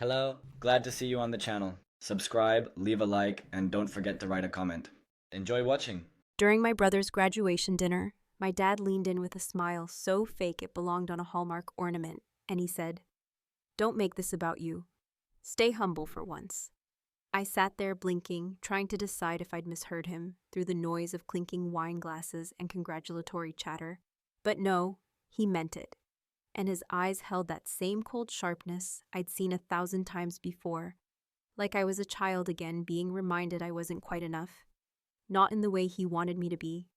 Hello, glad to see you on the channel. Subscribe, leave a like, and don't forget to write a comment. Enjoy watching. During my brother's graduation dinner, my dad leaned in with a smile so fake it belonged on a Hallmark ornament, and he said, "Don't make this about you. Stay humble for once." I sat there blinking, trying to decide if I'd misheard him through the noise of clinking wine glasses and congratulatory chatter. But no, he meant it, and his eyes held that same cold sharpness I'd seen 1,000 times before, like I was a child again being reminded I wasn't quite enough. Not in the way he wanted me to be.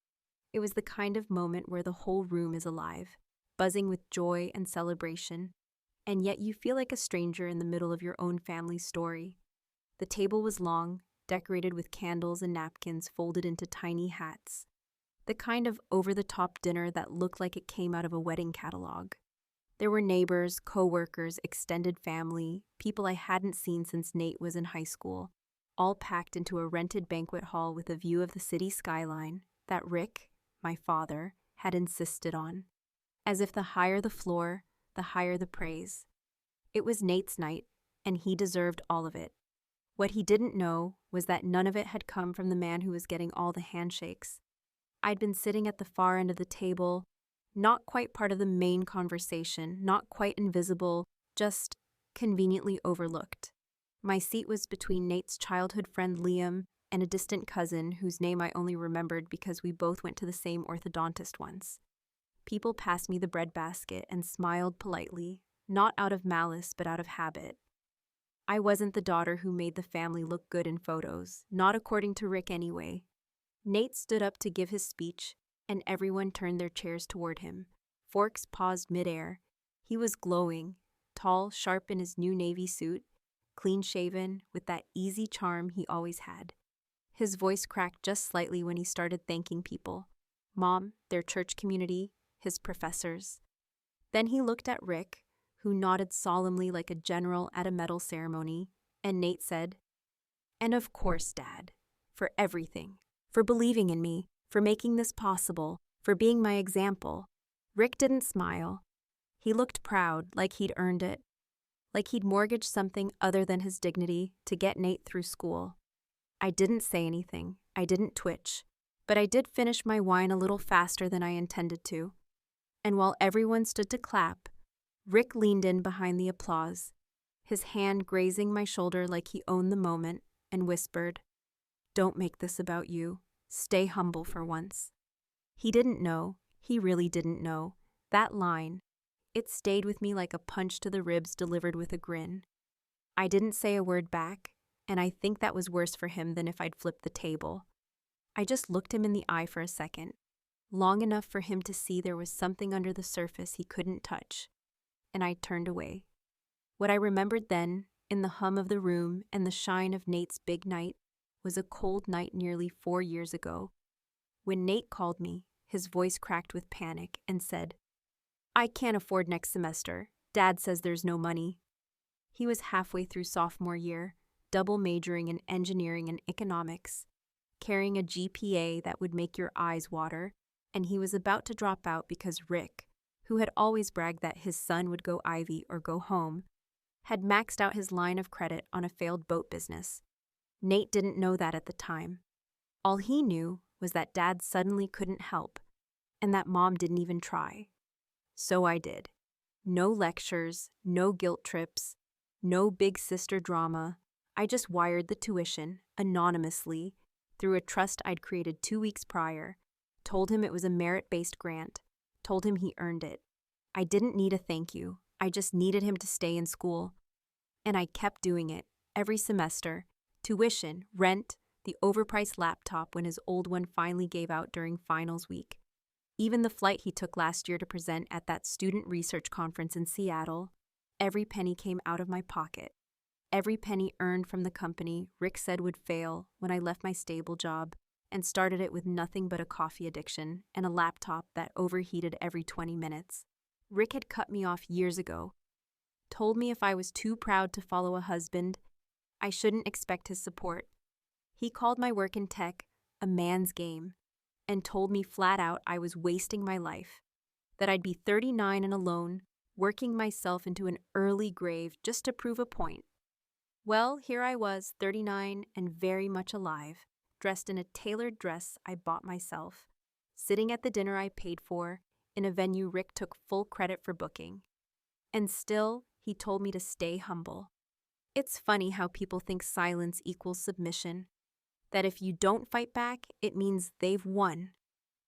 It was the kind of moment where the whole room is alive, buzzing with joy and celebration, and yet you feel like a stranger in the middle of your own family's story. The table was long, decorated with candles and napkins folded into tiny hats. The kind of over-the-top dinner that looked like it came out of a wedding catalog. There were neighbors, co-workers, extended family, people I hadn't seen since Nate was in high school, all packed into a rented banquet hall with a view of the city skyline that Rick, my father, had insisted on. As if the higher the floor, the higher the praise. It was Nate's night, and he deserved all of it. What he didn't know was that none of it had come from the man who was getting all the handshakes. I'd been sitting at the far end of the table, not quite part of the main conversation, not quite invisible, just conveniently overlooked. My seat was between Nate's childhood friend Liam and a distant cousin whose name I only remembered because we both went to the same orthodontist once. People passed me the bread basket and smiled politely, not out of malice but out of habit. I wasn't the daughter who made the family look good in photos, not according to Rick anyway. Nate stood up to give his speech, and everyone turned their chairs toward him. Forks paused midair. He was glowing, tall, sharp in his new navy suit, clean-shaven, with that easy charm he always had. His voice cracked just slightly when he started thanking people. Mom, their church community, his professors. Then he looked at Rick, who nodded solemnly like a general at a medal ceremony, and Nate said, "And of course, Dad, for everything, for believing in me, for making this possible, for being my example." Rick didn't smile. He looked proud, like he'd earned it, like he'd mortgaged something other than his dignity to get Nate through school. I didn't say anything. I didn't twitch, but I did finish my wine a little faster than I intended to. And while everyone stood to clap, Rick leaned in behind the applause, his hand grazing my shoulder like he owned the moment, and whispered, "Don't make this about you. Stay humble for once." He didn't know, he really didn't know. That line, it stayed with me like a punch to the ribs delivered with a grin. I didn't say a word back, and I think that was worse for him than if I'd flipped the table. I just looked him in the eye for a second, long enough for him to see there was something under the surface he couldn't touch, and I turned away. What I remembered then, in the hum of the room and the shine of Nate's big night, was a cold night nearly 4 years ago, when Nate called me, his voice cracked with panic, and said, "I can't afford next semester. Dad says there's no money." He was halfway through sophomore year, double majoring in engineering and economics, carrying a GPA that would make your eyes water, and he was about to drop out because Rick, who had always bragged that his son would go Ivy or go home, had maxed out his line of credit on a failed boat business. Nate didn't know that at the time. All he knew was that Dad suddenly couldn't help, and that Mom didn't even try. So I did. No lectures, no guilt trips, no big sister drama. I just wired the tuition, anonymously, through a trust I'd created 2 weeks prior, told him it was a merit-based grant, told him he earned it. I didn't need a thank you. I just needed him to stay in school. And I kept doing it, every semester. Tuition, rent, the overpriced laptop when his old one finally gave out during finals week. Even the flight he took last year to present at that student research conference in Seattle. Every penny came out of my pocket. Every penny earned from the company Rick said would fail when I left my stable job and started it with nothing but a coffee addiction and a laptop that overheated every 20 minutes. Rick had cut me off years ago, told me if I was too proud to follow a husband, I shouldn't expect his support. He called my work in tech a man's game and told me flat out I was wasting my life, that I'd be 39 and alone, working myself into an early grave just to prove a point. Well, here I was, 39 and very much alive, dressed in a tailored dress I bought myself, sitting at the dinner I paid for, in a venue Rick took full credit for booking. And still, he told me to stay humble. It's funny how people think silence equals submission, that if you don't fight back, it means they've won.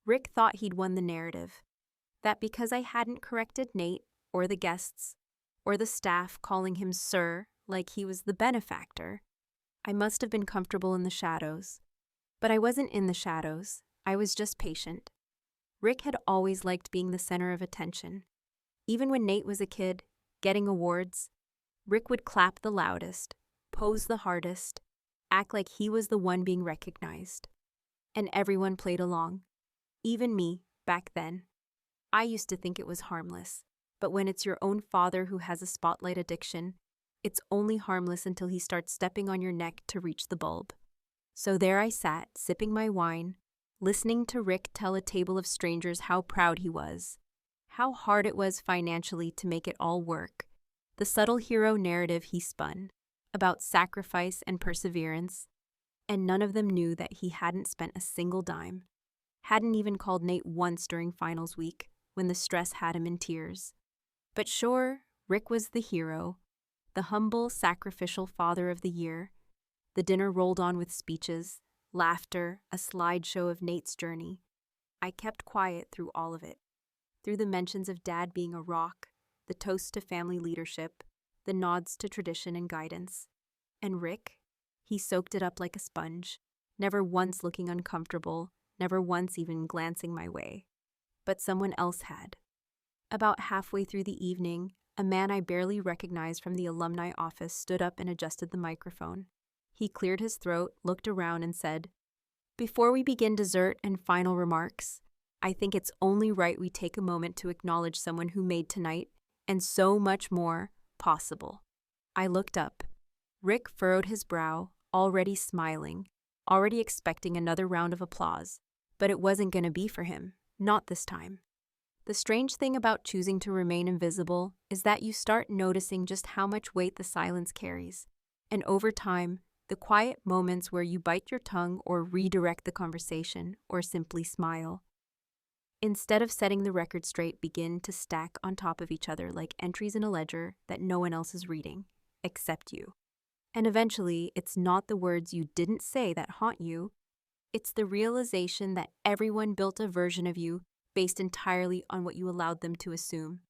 Rick thought he'd won the narrative, that because I hadn't corrected Nate, or the guests, or the staff calling him sir like he was the benefactor, I must have been comfortable in the shadows. But I wasn't in the shadows, I was just patient. Rick had always liked being the center of attention. Even when Nate was a kid, getting awards, Rick would clap the loudest, pose the hardest, act like he was the one being recognized. And everyone played along. Even me, back then. I used to think it was harmless, but when it's your own father who has a spotlight addiction, it's only harmless until he starts stepping on your neck to reach the bulb. So there I sat, sipping my wine, listening to Rick tell a table of strangers how proud he was, how hard it was financially to make it all work, the subtle hero narrative he spun, about sacrifice and perseverance, and none of them knew that he hadn't spent a single dime, hadn't even called Nate once during finals week, when the stress had him in tears. But sure, Rick was the hero, the humble, sacrificial father of the year. The dinner rolled on with speeches, laughter, a slideshow of Nate's journey. I kept quiet through all of it, through the mentions of Dad being a rock, the toast to family leadership, the nods to tradition and guidance. And Rick? He soaked it up like a sponge, never once looking uncomfortable, never once even glancing my way. But someone else had. About halfway through the evening, a man I barely recognized from the alumni office stood up and adjusted the microphone. He cleared his throat, looked around, and said, "Before we begin dessert and final remarks, I think it's only right we take a moment to acknowledge someone who made tonight, and so much more, possible." I looked up. Rick furrowed his brow, already smiling, already expecting another round of applause. But it wasn't going to be for him, not this time. The strange thing about choosing to remain invisible is that you start noticing just how much weight the silence carries. And over time, the quiet moments where you bite your tongue or redirect the conversation or simply smile, instead of setting the record straight, begin to stack on top of each other like entries in a ledger that no one else is reading, except you. And eventually, it's not the words you didn't say that haunt you, it's the realization that everyone built a version of you based entirely on what you allowed them to assume.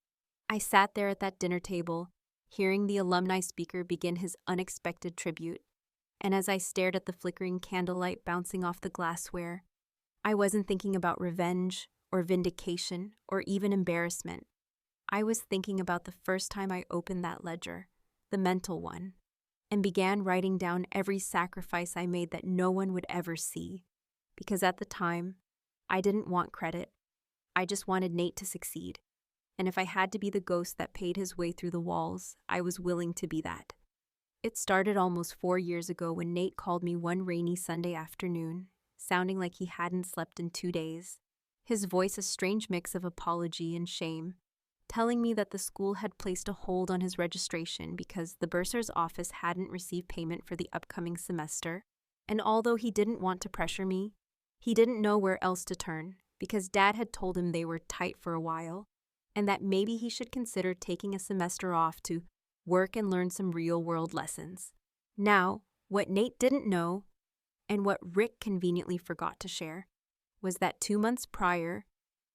I sat there at that dinner table, hearing the alumni speaker begin his unexpected tribute, and as I stared at the flickering candlelight bouncing off the glassware, I wasn't thinking about revenge or vindication or even embarrassment. I was thinking about the first time I opened that ledger, the mental one, and began writing down every sacrifice I made that no one would ever see. Because at the time, I didn't want credit. I just wanted Nate to succeed. And if I had to be the ghost that paid his way through the walls, I was willing to be that. It started almost 4 years ago when Nate called me one rainy Sunday afternoon, sounding like he hadn't slept in 2 days, his voice a strange mix of apology and shame, telling me that the school had placed a hold on his registration because the bursar's office hadn't received payment for the upcoming semester. And although he didn't want to pressure me, he didn't know where else to turn because Dad had told him they were tight for a while and that maybe he should consider taking a semester off to work and learn some real-world lessons. Now, what Nate didn't know, and what Rick conveniently forgot to share, was that 2 months prior,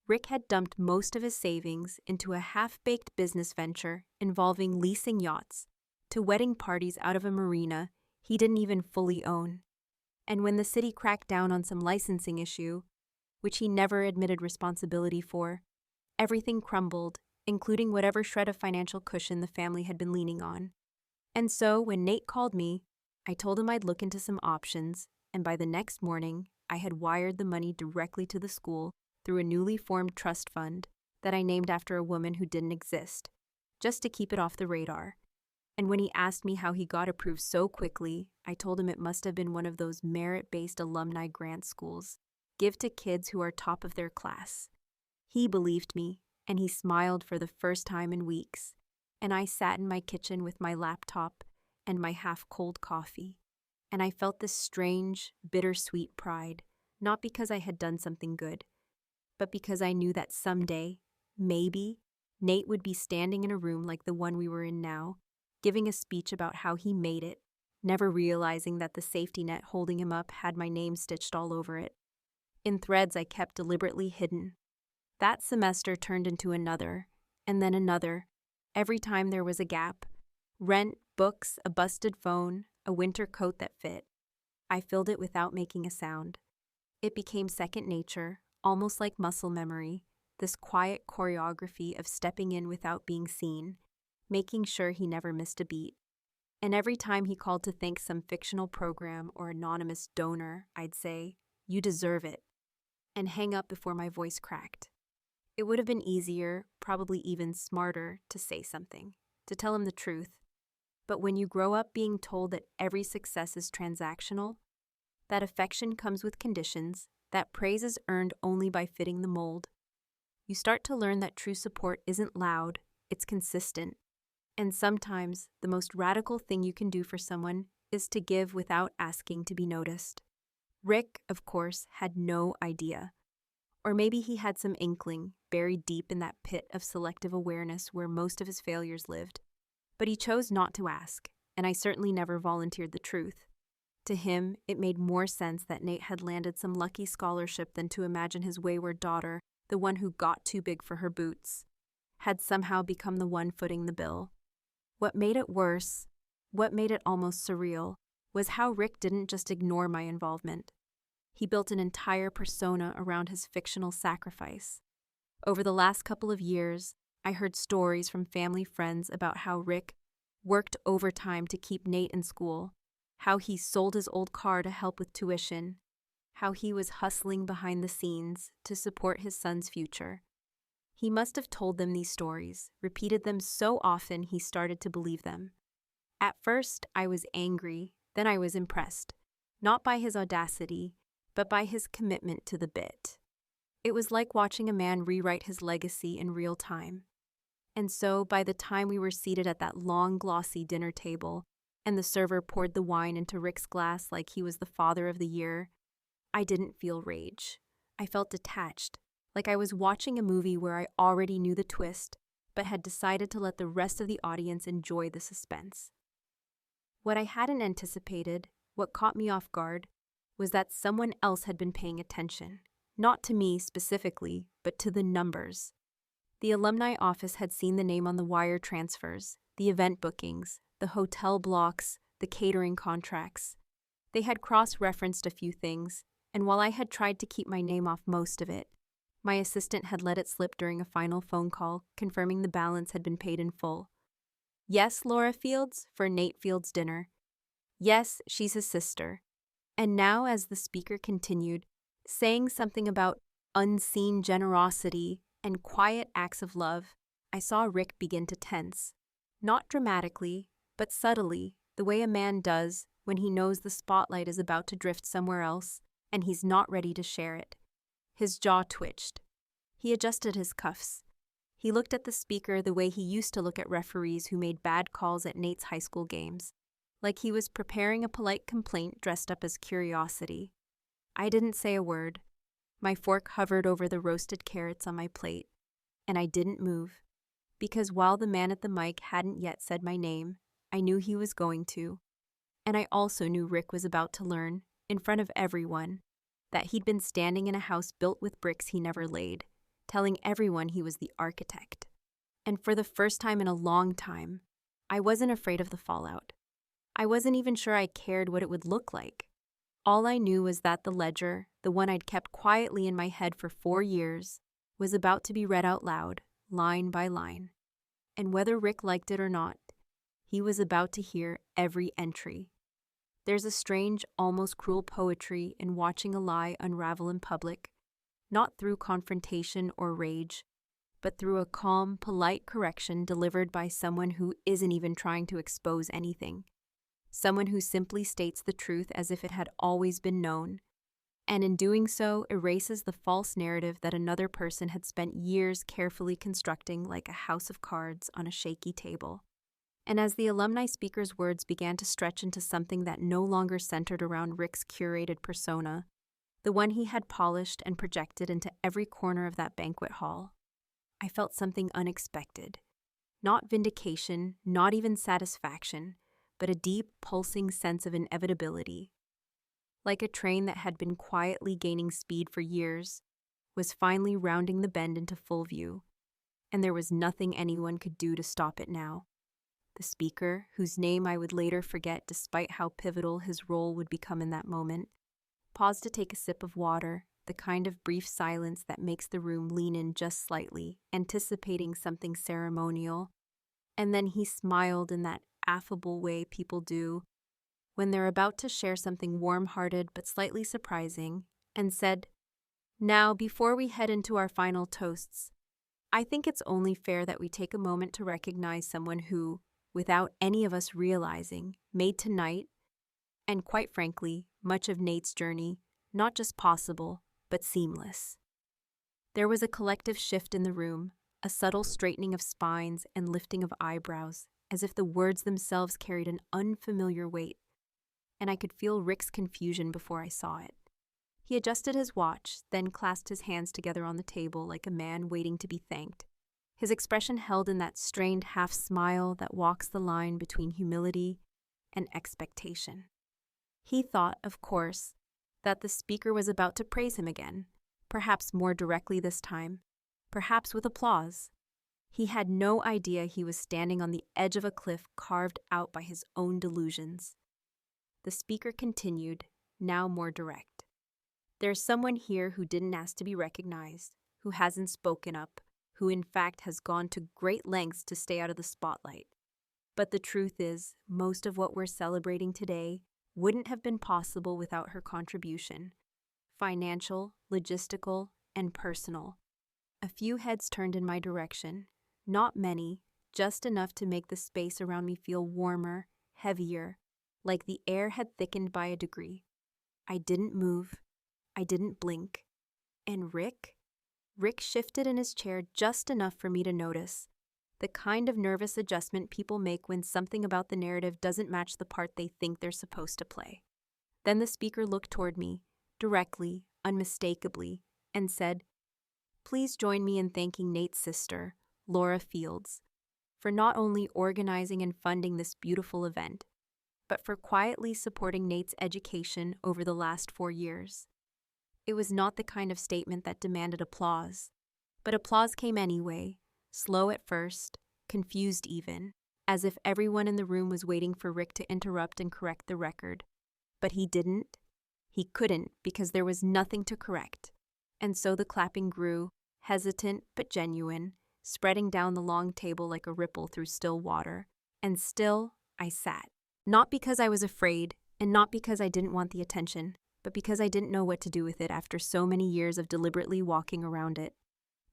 Rick had dumped most of his savings into a half-baked business venture involving leasing yachts to wedding parties out of a marina he didn't even fully own. And when the city cracked down on some licensing issue, which he never admitted responsibility for, everything crumbled, including whatever shred of financial cushion the family had been leaning on. And so, when Nate called me, I told him I'd look into some options, and by the next morning, I had wired the money directly to the school through a newly formed trust fund that I named after a woman who didn't exist, just to keep it off the radar. And when he asked me how he got approved so quickly, I told him it must have been one of those merit-based alumni grant schools, give to kids who are top of their class. He believed me, and he smiled for the first time in weeks, and I sat in my kitchen with my laptop, and my half-cold coffee. And I felt this strange, bittersweet pride, not because I had done something good, but because I knew that someday, maybe, Nate would be standing in a room like the one we were in now, giving a speech about how he made it, never realizing that the safety net holding him up had my name stitched all over it, in threads I kept deliberately hidden. That semester turned into another, and then another, every time there was a gap. Rent, books, a busted phone, a winter coat that fit. I filled it without making a sound. It became second nature, almost like muscle memory, this quiet choreography of stepping in without being seen, making sure he never missed a beat. And every time he called to thank some fictional program or anonymous donor, I'd say, "You deserve it," and hang up before my voice cracked. It would have been easier, probably even smarter, to say something, to tell him the truth. But when you grow up being told that every success is transactional, that affection comes with conditions, that praise is earned only by fitting the mold, you start to learn that true support isn't loud, it's consistent. And sometimes the most radical thing you can do for someone is to give without asking to be noticed. Rick, of course, had no idea. Or maybe he had some inkling, buried deep in that pit of selective awareness where most of his failures lived. But he chose not to ask, and I certainly never volunteered the truth. To him, it made more sense that Nate had landed some lucky scholarship than to imagine his wayward daughter, the one who got too big for her boots, had somehow become the one footing the bill. What made it worse, what made it almost surreal, was how Rick didn't just ignore my involvement. He built an entire persona around his fictional sacrifice. Over the last couple of years, I heard stories from family friends about how Rick worked overtime to keep Nate in school, how he sold his old car to help with tuition, how he was hustling behind the scenes to support his son's future. He must have told them these stories, repeated them so often he started to believe them. At first, I was angry, then I was impressed, not by his audacity, but by his commitment to the bit. It was like watching a man rewrite his legacy in real time. And so, by the time we were seated at that long, glossy dinner table, and the server poured the wine into Rick's glass like he was the father of the year, I didn't feel rage. I felt detached, like I was watching a movie where I already knew the twist, but had decided to let the rest of the audience enjoy the suspense. What I hadn't anticipated, what caught me off guard, was that someone else had been paying attention, not to me specifically, but to the numbers. The alumni office had seen the name on the wire transfers, the event bookings, the hotel blocks, the catering contracts. They had cross-referenced a few things, and while I had tried to keep my name off most of it, my assistant had let it slip during a final phone call, confirming the balance had been paid in full. Yes, Laura Fields, for Nate Fields' dinner. Yes, she's his sister. And now, as the speaker continued, saying something about unseen generosity and quiet acts of love, I saw Rick begin to tense. Not dramatically, but subtly, the way a man does when he knows the spotlight is about to drift somewhere else and he's not ready to share it. His jaw twitched. He adjusted his cuffs. He looked at the speaker the way he used to look at referees who made bad calls at Nate's high school games, like he was preparing a polite complaint dressed up as curiosity. I didn't say a word. My fork hovered over the roasted carrots on my plate, and I didn't move, because while the man at the mic hadn't yet said my name, I knew he was going to. And I also knew Rick was about to learn, in front of everyone, that he'd been standing in a house built with bricks he never laid, telling everyone he was the architect. And for the first time in a long time, I wasn't afraid of the fallout. I wasn't even sure I cared what it would look like. All I knew was that the ledger, the one I'd kept quietly in my head for 4 years, was about to be read out loud, line by line. And whether Rick liked it or not, he was about to hear every entry. There's a strange, almost cruel poetry in watching a lie unravel in public, not through confrontation or rage, but through a calm, polite correction delivered by someone who isn't even trying to expose anything. Someone who simply states the truth as if it had always been known, and in doing so erases the false narrative that another person had spent years carefully constructing like a house of cards on a shaky table. And as the alumni speaker's words began to stretch into something that no longer centered around Rick's curated persona, the one he had polished and projected into every corner of that banquet hall, I felt something unexpected. Not vindication, not even satisfaction, but a deep, pulsing sense of inevitability. Like a train that had been quietly gaining speed for years, was finally rounding the bend into full view, and there was nothing anyone could do to stop it now. The speaker, whose name I would later forget despite how pivotal his role would become in that moment, paused to take a sip of water, the kind of brief silence that makes the room lean in just slightly, anticipating something ceremonial. And then he smiled in that affable way people do when they're about to share something warm-hearted but slightly surprising, and said, "Now, before we head into our final toasts, I think it's only fair that we take a moment to recognize someone who, without any of us realizing, made tonight, and quite frankly, much of Nate's journey, not just possible, but seamless." There was a collective shift in the room, a subtle straightening of spines and lifting of eyebrows, as if the words themselves carried an unfamiliar weight, and I could feel Rick's confusion before I saw it. He adjusted his watch, then clasped his hands together on the table like a man waiting to be thanked, his expression held in that strained half-smile that walks the line between humility and expectation. He thought, of course, that the speaker was about to praise him again, perhaps more directly this time, perhaps with applause. He had no idea he was standing on the edge of a cliff carved out by his own delusions. The speaker continued, now more direct. "There's someone here who didn't ask to be recognized, who hasn't spoken up, who in fact has gone to great lengths to stay out of the spotlight. But the truth is, most of what we're celebrating today wouldn't have been possible without her contribution. Financial, logistical, and personal." A few heads turned in my direction, not many, just enough to make the space around me feel warmer, heavier, like the air had thickened by a degree. I didn't move. I didn't blink. And Rick? Rick shifted in his chair just enough for me to notice. The kind of nervous adjustment people make when something about the narrative doesn't match the part they think they're supposed to play. Then the speaker looked toward me, directly, unmistakably, and said, "Please join me in thanking Nate's sister, Laura Fields, for not only organizing and funding this beautiful event, but for quietly supporting Nate's education over the last 4 years." It was not the kind of statement that demanded applause, but applause came anyway, slow at first, confused even, as if everyone in the room was waiting for Rick to interrupt and correct the record. But he didn't. He couldn't, because there was nothing to correct. And so the clapping grew, hesitant but genuine, spreading down the long table like a ripple through still water. And still, I sat. Not because I was afraid, and not because I didn't want the attention, but because I didn't know what to do with it after so many years of deliberately walking around it.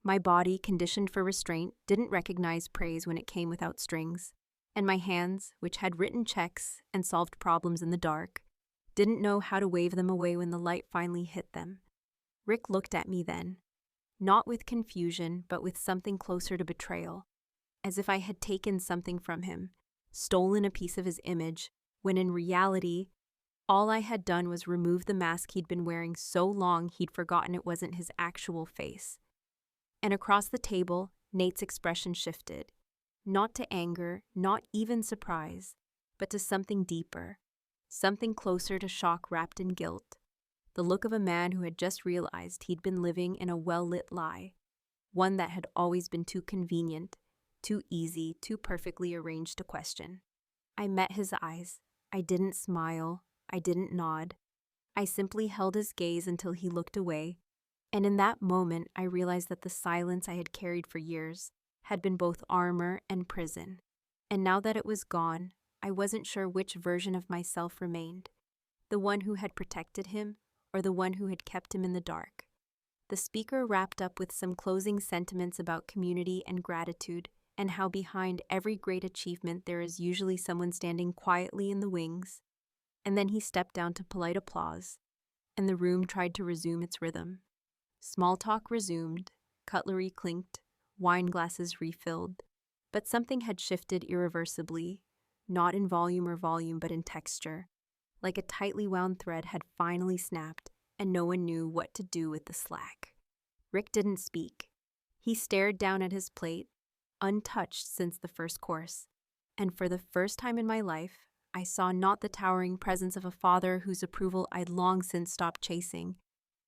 My body, conditioned for restraint, didn't recognize praise when it came without strings, and my hands, which had written checks and solved problems in the dark, didn't know how to wave them away when the light finally hit them. Rick looked at me then, not with confusion, but with something closer to betrayal, as if I had taken something from him, stolen a piece of his image, when in reality, all I had done was remove the mask he'd been wearing so long he'd forgotten it wasn't his actual face. And across the table, Nate's expression shifted, not to anger, not even surprise, but to something deeper, something closer to shock wrapped in guilt, the look of a man who had just realized he'd been living in a well-lit lie, one that had always been too convenient, too easy, too perfectly arranged to question. I met his eyes. I didn't smile. I didn't nod. I simply held his gaze until he looked away, and in that moment I realized that the silence I had carried for years had been both armor and prison. And now that it was gone, I wasn't sure which version of myself remained, the one who had protected him or the one who had kept him in the dark. The speaker wrapped up with some closing sentiments about community and gratitude, and how behind every great achievement there is usually someone standing quietly in the wings. And then he stepped down to polite applause, and the room tried to resume its rhythm. Small talk resumed, cutlery clinked, wine glasses refilled, But something had shifted irreversibly, not in volume, but in texture. Like a tightly wound thread had finally snapped, and no one knew what to do with the slack. Rick didn't speak. He stared down at his plate, untouched since the first course. And for the first time in my life, I saw not the towering presence of a father whose approval I'd long since stopped chasing,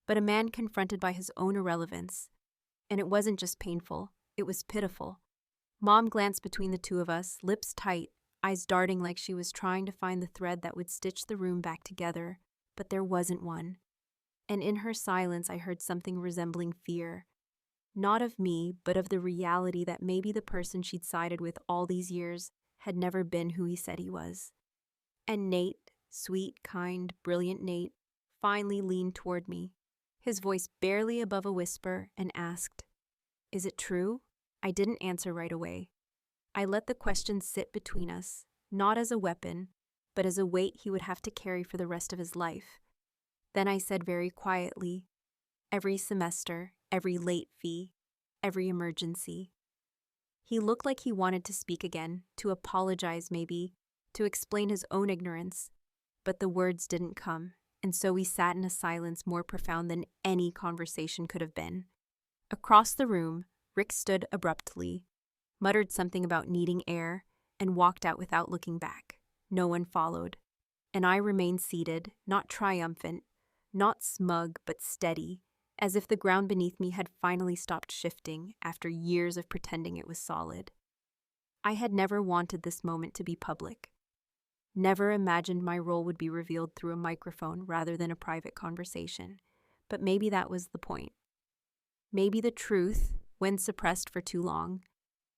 but a man confronted by his own irrelevance. And it wasn't just painful, it was pitiful. Mom glanced between the two of us, lips tight, eyes darting like she was trying to find the thread that would stitch the room back together, but there wasn't one. And in her silence, I heard something resembling fear. Not of me, but of the reality that maybe the person she'd sided with all these years had never been who he said he was. And Nate, sweet, kind, brilliant Nate, finally leaned toward me, his voice barely above a whisper, and asked, "Is it true?" I didn't answer right away. I let the question sit between us, not as a weapon, but as a weight he would have to carry for the rest of his life. Then I said very quietly, "Every semester, every late fee, every emergency." He looked like he wanted to speak again, to apologize maybe, to explain his own ignorance, but the words didn't come, and so we sat in a silence more profound than any conversation could have been. Across the room, Rick stood abruptly, muttered something about needing air, and walked out without looking back. No one followed, and I remained seated, not triumphant, not smug, but steady, as if the ground beneath me had finally stopped shifting after years of pretending it was solid. I had never wanted this moment to be public. Never imagined my role would be revealed through a microphone rather than a private conversation. But maybe that was the point. Maybe the truth, when suppressed for too long,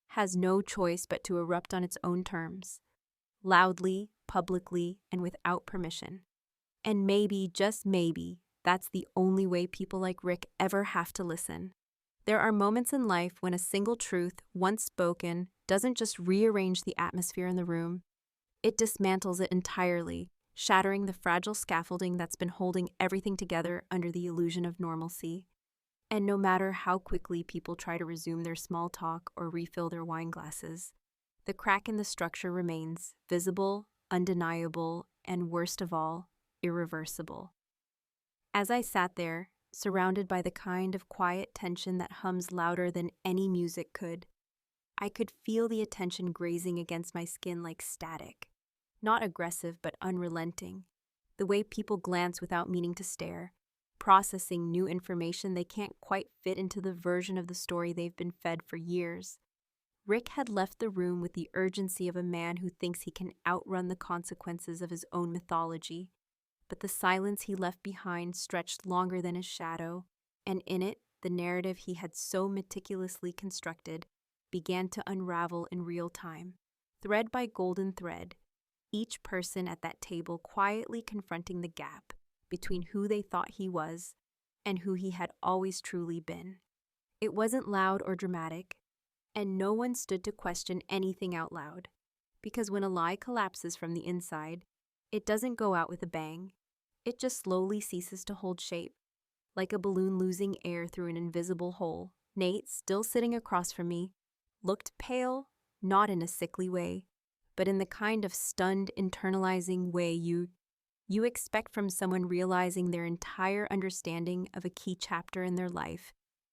has no choice but to erupt on its own terms, loudly, publicly, and without permission. And maybe, just maybe, that's the only way people like Rick ever have to listen. There are moments in life when a single truth, once spoken, doesn't just rearrange the atmosphere in the room, it dismantles it entirely, shattering the fragile scaffolding that's been holding everything together under the illusion of normalcy. And no matter how quickly people try to resume their small talk or refill their wine glasses, the crack in the structure remains, visible, undeniable, and worst of all, irreversible. As I sat there, surrounded by the kind of quiet tension that hums louder than any music could, I could feel the attention grazing against my skin like static. Not aggressive, but unrelenting. The way people glance without meaning to stare, processing new information they can't quite fit into the version of the story they've been fed for years. Rick had left the room with the urgency of a man who thinks he can outrun the consequences of his own mythology. But the silence he left behind stretched longer than his shadow, and in it, the narrative he had so meticulously constructed began to unravel in real time, thread by golden thread, each person at that table quietly confronting the gap between who they thought he was and who he had always truly been. It wasn't loud or dramatic, and no one stood to question anything out loud, because when a lie collapses from the inside, it doesn't go out with a bang. It just slowly ceases to hold shape, like a balloon losing air through an invisible hole. Nate, still sitting across from me, looked pale, not in a sickly way, but in the kind of stunned, internalizing way you expect from someone realizing their entire understanding of a key chapter in their life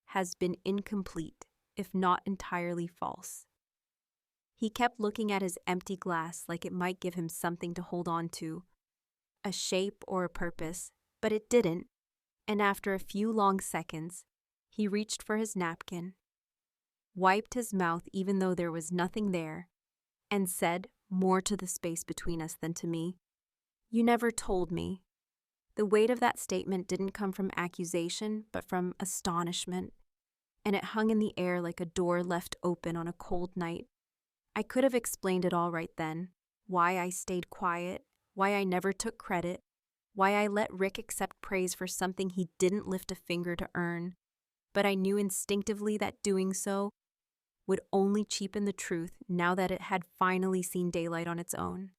has been incomplete, if not entirely false. He kept looking at his empty glass like it might give him something to hold on to, a shape or a purpose, but it didn't, and after a few long seconds, he reached for his napkin, wiped his mouth even though there was nothing there, and said, more to the space between us than to me, "You never told me." The weight of that statement didn't come from accusation, but from astonishment, and it hung in the air like a door left open on a cold night. I could have explained it all right then, why I stayed quiet, why I never took credit, why I let Rick accept praise for something he didn't lift a finger to earn, but I knew instinctively that doing so would only cheapen the truth now that it had finally seen daylight on its own.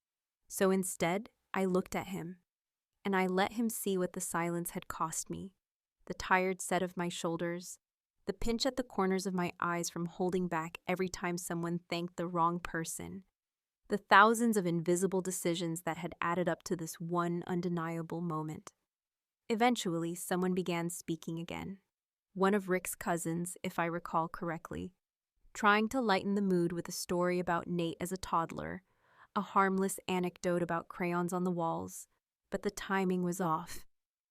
So instead, I looked at him, and I let him see what the silence had cost me, the tired set of my shoulders, The pinch at the corners of my eyes from holding back every time someone thanked the wrong person. The thousands of invisible decisions that had added up to this one undeniable moment. Eventually, someone began speaking again. One of Rick's cousins, if I recall correctly, trying to lighten the mood with a story about Nate as a toddler, a harmless anecdote about crayons on the walls, but the timing was off,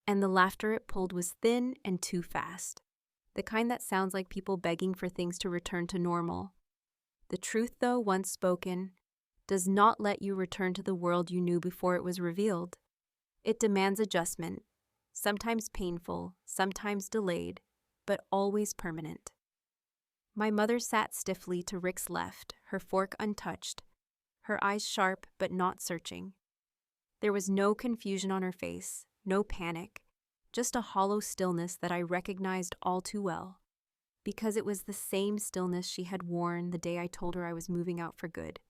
and the laughter it pulled was thin and too fast. The kind that sounds like people begging for things to return to normal. The truth, though, once spoken, does not let you return to the world you knew before it was revealed. It demands adjustment, sometimes painful, sometimes delayed, but always permanent. My mother sat stiffly to Rick's left, her fork untouched, her eyes sharp but not searching. There was no confusion on her face, no panic, just a hollow stillness that I recognized all too well, because it was the same stillness she had worn the day I told her I was moving out for good.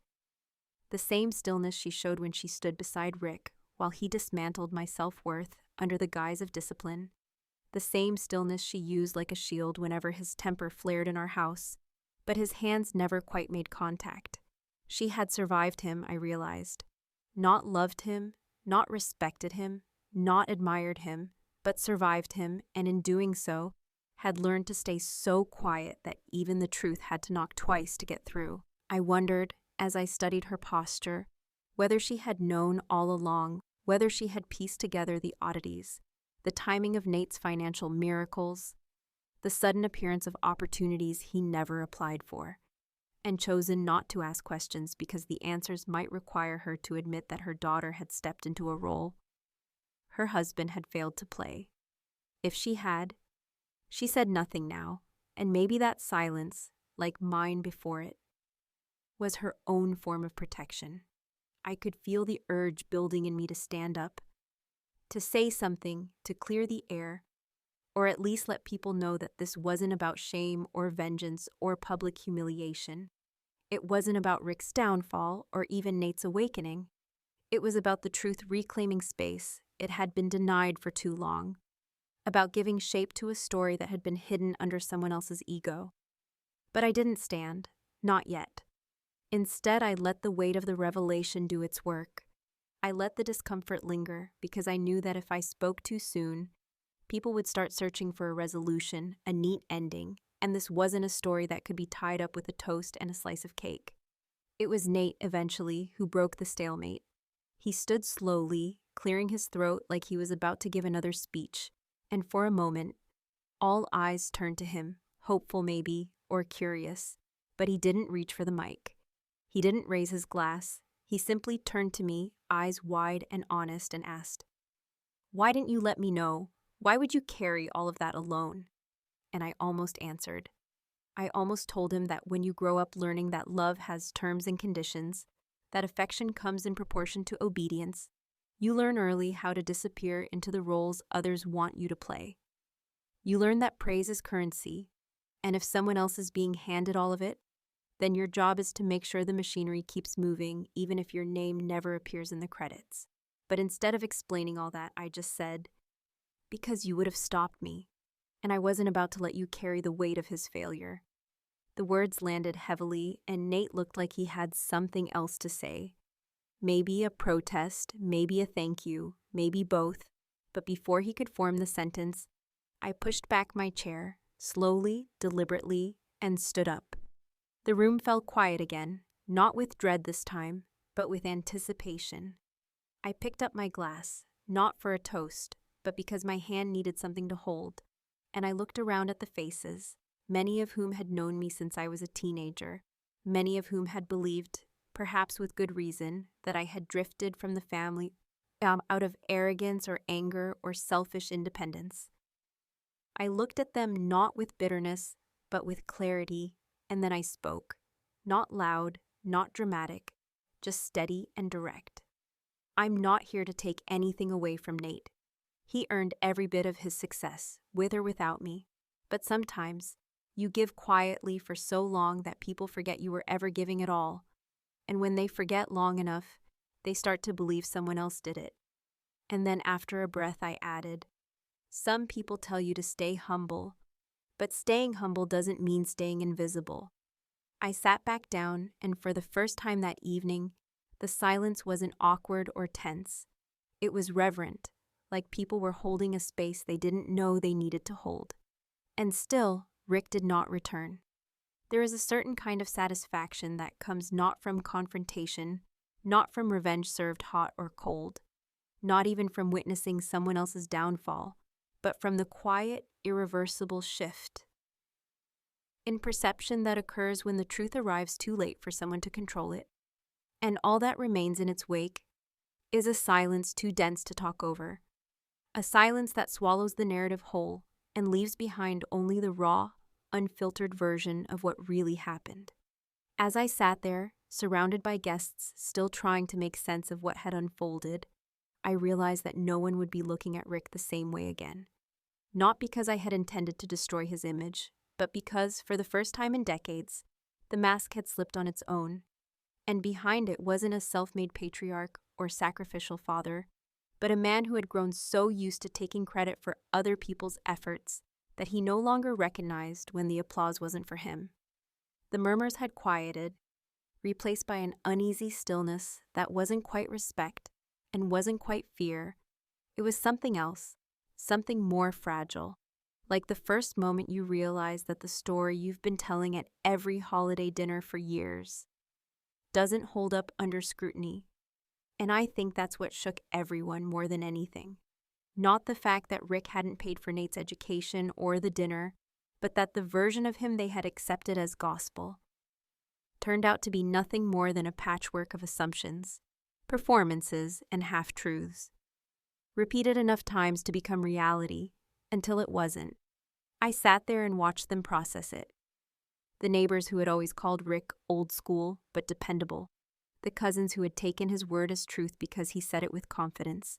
The same stillness she showed when she stood beside Rick while he dismantled my self-worth under the guise of discipline. The same stillness she used like a shield whenever his temper flared in our house, but his hands never quite made contact. She had survived him, I realized. Not loved him, not respected him, not admired him, but survived him, and in doing so, had learned to stay so quiet that even the truth had to knock twice to get through. I wondered, as I studied her posture, whether she had known all along, whether she had pieced together the oddities, the timing of Nate's financial miracles, the sudden appearance of opportunities he never applied for, and chosen not to ask questions because the answers might require her to admit that her daughter had stepped into a role her husband had failed to play. If she had, she said nothing now, and maybe that silence, like mine before it, was her own form of protection. I could feel the urge building in me to stand up, to say something, to clear the air, or at least let people know that this wasn't about shame or vengeance or public humiliation. It wasn't about Rick's downfall or even Nate's awakening. It was about the truth reclaiming space it had been denied for too long, about giving shape to a story that had been hidden under someone else's ego. But I didn't stand, not yet. Instead, I let the weight of the revelation do its work. I let the discomfort linger because I knew that if I spoke too soon, people would start searching for a resolution, a neat ending, and this wasn't a story that could be tied up with a toast and a slice of cake. It was Nate, eventually, who broke the stalemate. He stood slowly, clearing his throat like he was about to give another speech, and for a moment, all eyes turned to him, hopeful maybe, or curious, but he didn't reach for the mic. He didn't raise his glass. He simply turned to me, eyes wide and honest, and asked, "Why didn't you let me know? Why would you carry all of that alone?" And I almost answered. I almost told him that when you grow up learning that love has terms and conditions, that affection comes in proportion to obedience, you learn early how to disappear into the roles others want you to play. You learn that praise is currency, and if someone else is being handed all of it, then your job is to make sure the machinery keeps moving even if your name never appears in the credits. But instead of explaining all that, I just said, "Because you would have stopped me, and I wasn't about to let you carry the weight of his failure." The words landed heavily, and Nate looked like he had something else to say. Maybe a protest, maybe a thank you, maybe both, but before he could form the sentence, I pushed back my chair, slowly, deliberately, and stood up. The room fell quiet again, not with dread this time, but with anticipation. I picked up my glass, not for a toast, but because my hand needed something to hold, and I looked around at the faces, many of whom had known me since I was a teenager, many of whom had believed, perhaps with good reason, that I had drifted from the family out of arrogance or anger or selfish independence. I looked at them not with bitterness, but with clarity, and then I spoke, not loud, not dramatic, just steady and direct. I'm not here to take anything away from Nate. He earned every bit of his success, with or without me. But sometimes, you give quietly for so long that people forget you were ever giving at all. And when they forget long enough, they start to believe someone else did it. And then after a breath I added, "Some people tell you to stay humble, But staying humble doesn't mean staying invisible. I sat back down, and for the first time that evening, the silence wasn't awkward or tense. It was reverent, like people were holding a space they didn't know they needed to hold. And still, Rick did not return. There is a certain kind of satisfaction that comes not from confrontation, not from revenge served hot or cold, not even from witnessing someone else's downfall, but from the quiet, irreversible shift in perception that occurs when the truth arrives too late for someone to control it. And all that remains in its wake is a silence too dense to talk over, a silence that swallows the narrative whole and leaves behind only the raw, unfiltered version of what really happened. As I sat there, surrounded by guests still trying to make sense of what had unfolded, I realized that no one would be looking at Rick the same way again. Not because I had intended to destroy his image, but because, for the first time in decades, the mask had slipped on its own, and behind it wasn't a self-made patriarch or sacrificial father, but a man who had grown so used to taking credit for other people's efforts that he no longer recognized when the applause wasn't for him. The murmurs had quieted, replaced by an uneasy stillness that wasn't quite respect and wasn't quite fear. It was something else, something more fragile, like the first moment you realize that the story you've been telling at every holiday dinner for years doesn't hold up under scrutiny. And I think that's what shook everyone more than anything. Not the fact that Rick hadn't paid for Nate's education or the dinner, but that the version of him they had accepted as gospel turned out to be nothing more than a patchwork of assumptions, performances, and half-truths, repeated enough times to become reality, until it wasn't. I sat there and watched them process it. The neighbors who had always called Rick old school but dependable, the cousins who had taken his word as truth because he said it with confidence,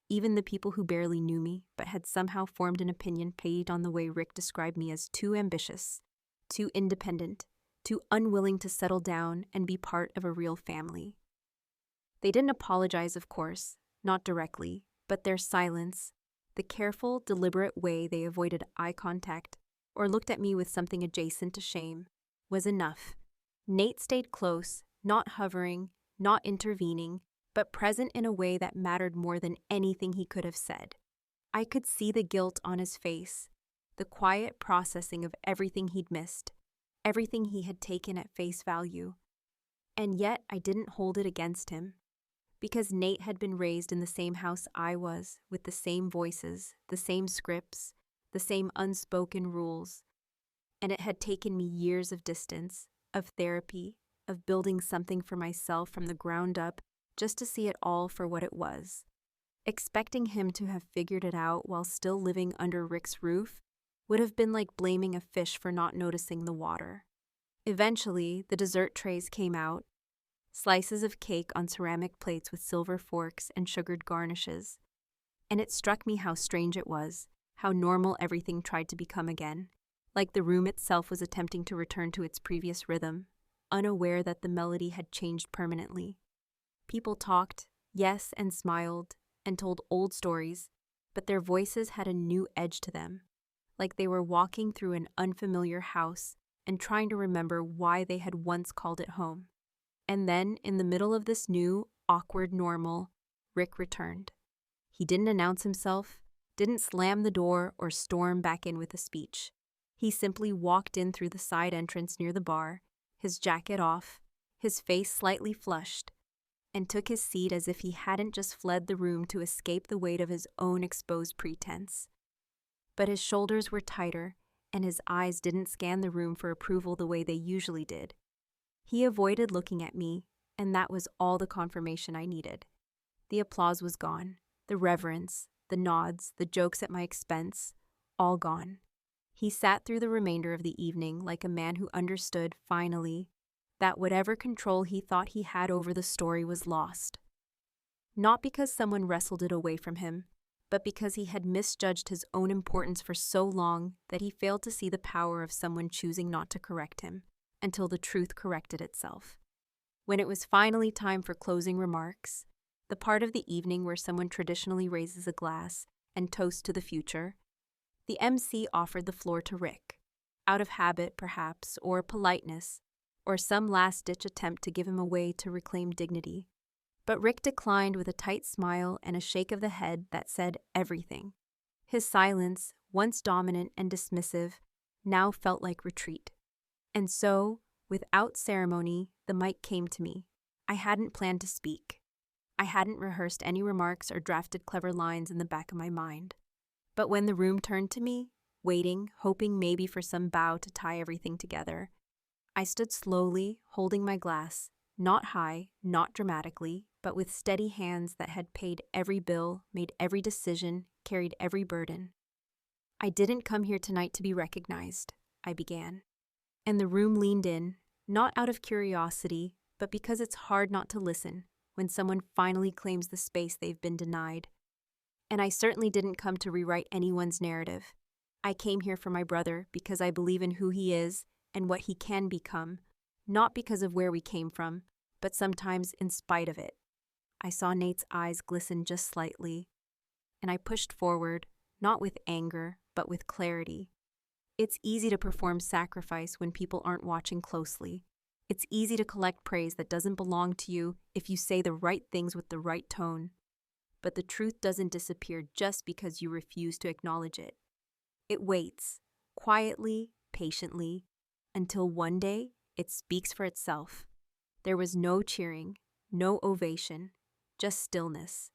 even the people who barely knew me but had somehow formed an opinion based on the way Rick described me as too ambitious, too independent, too unwilling to settle down and be part of a real family. They didn't apologize, of course, not directly, but their silence, the careful, deliberate way they avoided eye contact or looked at me with something adjacent to shame, was enough. Nate stayed close, not hovering, not intervening, but present in a way that mattered more than anything he could have said. I could see the guilt on his face, the quiet processing of everything he'd missed, everything he had taken at face value. And yet I didn't hold it against him, because Nate had been raised in the same house I was, with the same voices, the same scripts, the same unspoken rules, and it had taken me years of distance, of therapy, of building something for myself from the ground up just to see it all for what it was. Expecting him to have figured it out while still living under Rick's roof would have been like blaming a fish for not noticing the water. Eventually, the dessert trays came out, slices of cake on ceramic plates with silver forks and sugared garnishes, and it struck me how strange it was, how normal everything tried to become again, like the room itself was attempting to return to its previous rhythm, unaware that the melody had changed permanently. People talked, yes, and smiled, and told old stories, but their voices had a new edge to them, like they were walking through an unfamiliar house and trying to remember why they had once called it home. And then, in the middle of this new, awkward normal, Rick returned. He didn't announce himself, didn't slam the door or storm back in with a speech. He simply walked in through the side entrance near the bar, his jacket off, his face slightly flushed, and took his seat as if he hadn't just fled the room to escape the weight of his own exposed pretense. But his shoulders were tighter, and his eyes didn't scan the room for approval the way they usually did. He avoided looking at me, and that was all the confirmation I needed. The applause was gone, the reverence, the nods, the jokes at my expense, all gone. He sat through the remainder of the evening like a man who understood, finally, that whatever control he thought he had over the story was lost. Not because someone wrestled it away from him, but because he had misjudged his own importance for so long that he failed to see the power of someone choosing not to correct him until the truth corrected itself. When it was finally time for closing remarks, the part of the evening where someone traditionally raises a glass and toasts to the future, the MC offered the floor to Rick. out of habit, perhaps, or politeness, or some last-ditch attempt to give him a way to reclaim dignity. But Rick declined with a tight smile and a shake of the head that said everything. His silence, once dominant and dismissive, now felt like retreat. And so, without ceremony, the mic came to me. I hadn't planned to speak. I hadn't rehearsed any remarks or drafted clever lines in the back of my mind. But when the room turned to me, waiting, hoping maybe for some bow to tie everything together, I stood slowly, holding my glass, not high, not dramatically, but with steady hands that had paid every bill, made every decision, carried every burden. I didn't come here tonight to be recognized, I began. And the room leaned in, not out of curiosity, but because it's hard not to listen when someone finally claims the space they've been denied. And I certainly didn't come to rewrite anyone's narrative. I came here for my brother because I believe in who he is and what he can become, not because of where we came from, but sometimes in spite of it. I saw Nate's eyes glisten just slightly, and I pushed forward, not with anger, but with clarity. It's easy to perform sacrifice when people aren't watching closely. It's easy to collect praise that doesn't belong to you if you say the right things with the right tone. But the truth doesn't disappear just because you refuse to acknowledge it. It waits, quietly, patiently, until one day it speaks for itself. There was no cheering, no ovation, just stillness.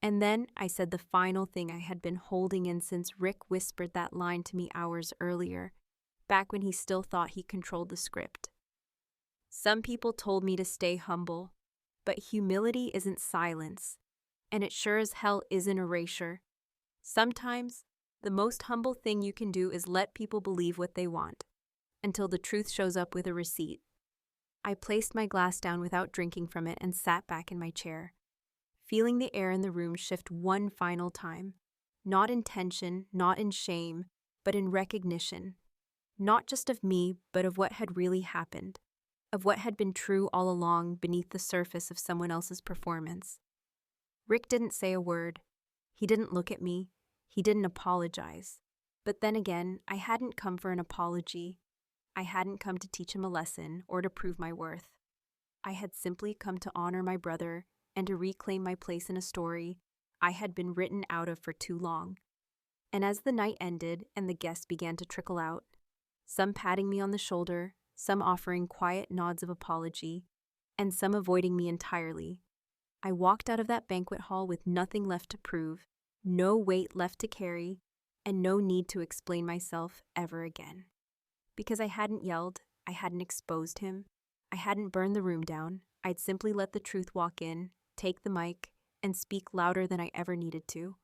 And then I said the final thing I had been holding in since Rick whispered that line to me hours earlier, back when he still thought he controlled the script. Some people told me to stay humble, but humility isn't silence, and it sure as hell isn't erasure. Sometimes, the most humble thing you can do is let people believe what they want, until the truth shows up with a receipt. I placed my glass down without drinking from it and sat back in my chair, feeling the air in the room shift one final time, not in tension, not in shame, but in recognition, not just of me, but of what had really happened, of what had been true all along beneath the surface of someone else's performance. Rick didn't say a word. He didn't look at me. He didn't apologize. But then again, I hadn't come for an apology. I hadn't come to teach him a lesson or to prove my worth. I had simply come to honor my brother and to reclaim my place in a story I had been written out of for too long. And as the night ended and the guests began to trickle out, some patting me on the shoulder, some offering quiet nods of apology, and some avoiding me entirely, I walked out of that banquet hall with nothing left to prove, no weight left to carry, and no need to explain myself ever again. Because I hadn't yelled, I hadn't exposed him, I hadn't burned the room down, I'd simply let the truth walk in, take the mic, and speak louder than I ever needed to.